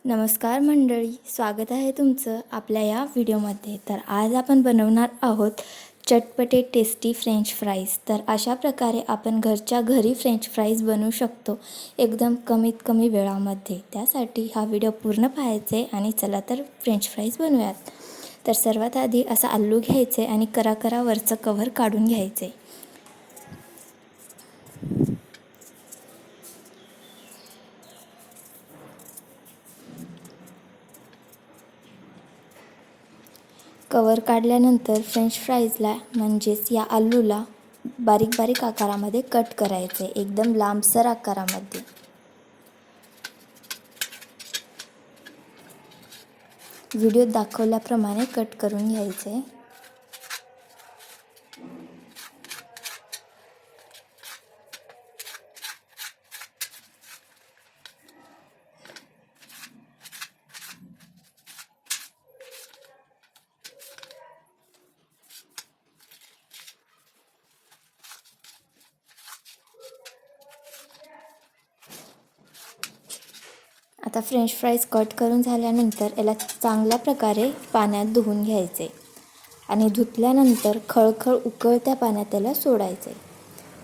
नमस्कार मंडळी, स्वागत आहे तुमचं आपल्या या व्हिडिओमध्ये। तर आज आपण बनवणार आहोत चटपटे टेस्टी फ्रेंच फ्राईज। तर अशा प्रकारे आपण घरच्या घरी फ्रेंच फ्राईज बनवू शकतो एकदम कमीत कमी वेळामध्ये। त्यासाठी हा व्हिडिओ पूर्ण पाहायचा आहे आणि चला तर फ्रेंच फ्राईज बनवूयात। तर सर्वात आधी असा आलू घ्यायचे आणि कराकरावरचं कव्हर काढून घ्यायचे। कवर काढल्यानंतर फ्रेंच फ्राईजला म्हणजेच या आलूला बारीक बारीक आकारामध्ये कट करायचे, एकदम लांबसर आकारामध्ये। व्हिडिओत दाखवल्याप्रमाणे कट करून घ्यायचे। आता फ्रेंच फ्राईज कट करून झाल्यानंतर याला चांगल्या प्रकारे पाण्यात धुवून घ्यायचे आणि धुतल्यानंतर खळखळ उकळत्या पाण्यात त्याला सोडायचे।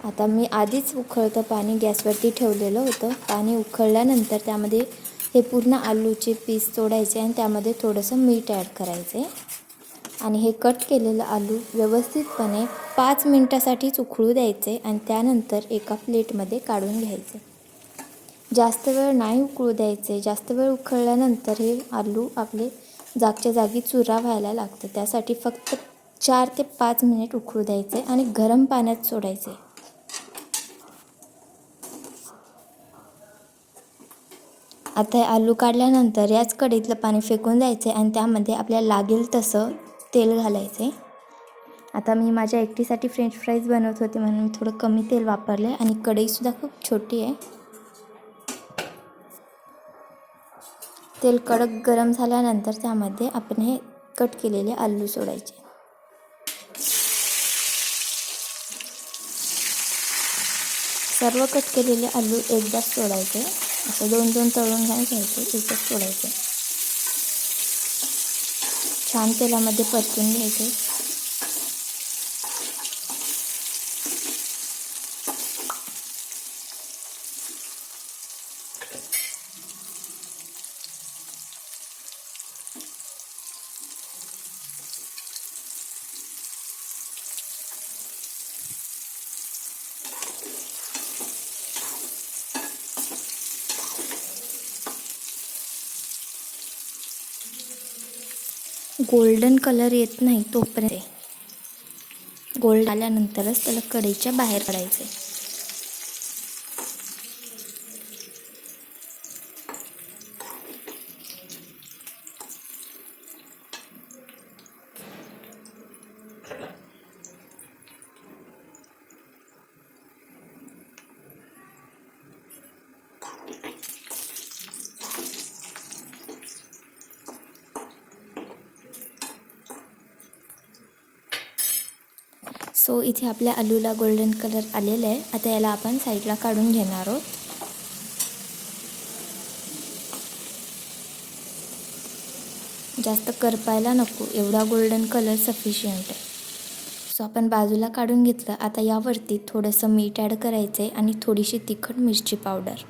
आता मी आधीच उकळतं पाणी गॅसवरती ठेवलेलं होतं। पाणी उकळल्यानंतर त्यामध्ये हे पूर्ण आलूचे पीस सोडायचे आणि त्यामध्ये थोडंसं मीठ ॲड करायचे आणि हे कट केलेलं आलू व्यवस्थितपणे 5 मिनिटासाठीच उकळू द्यायचे आणि त्यानंतर एका प्लेटमध्ये काढून घ्यायचे। जास्त वेळ नाही उकळू द्यायचे। जास्त वेळ उकळल्यानंतर हे आलू आपले जागच्या जागी चुरा व्हायला लागतं। त्यासाठी फक्त 4 ते 5 मिनिट उकळू द्यायचे आणि गरम पाण्यात सोडायचे। आता हे आलू काढल्यानंतर याच कढईतलं पाणी फेकून द्यायचे आणि त्यामध्ये आपल्याला लागेल तसं तेल घालायचे। आता मी माझ्या एकटीसाठी फ्रेंच फ्राईज बनवत होते म्हणून मी थोडं कमी तेल वापरले आणि कढईसुद्धा खूप छोटी आहे। तेल कडक गरम झाल्यानंतर त्यामध्ये आपण हे कट केलेले आलू सोडायचे। सर्व कट केलेले आलू एकदाच सोडायचे, असं दोन दोन तळून नाही घ्यायचे, एकच सोडायचे। छान तेलामध्ये परतून घ्यायचे। गोल्डन कलर येत नाही तोपर्यंत गोल्ड आल्यानंतरच त्याला कढईच्या बाहेर काढायचे। सो इथे आपल्या आलूला गोल्डन कलर आलेला आहे। आता याला आपण साईडला काढून घेणार आहोत। जास्त करपायला नको, एवढा गोल्डन कलर सफिशियंट आहे। सो आपण बाजूला काढून घेतलं। आता यावरती थोडंसं मीठ ॲड करायचं आहे आणि थोडीशी तिखट मिरची पावडर।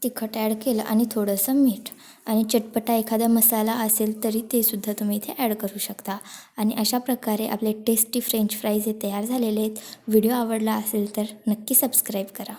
तिखट ॲड केलं आणि थोडंसं मीठ आणि चटपटा एखादा मसाला असेल तरी ते सुद्धा तुम्ही इथे ॲड करू शकता। आणि अशा प्रकारे आपले टेस्टी फ्रेंच फ्राईज हे तयार झालेले आहेत। व्हिडिओ आवडला असेल तर नक्की सबस्क्राईब करा।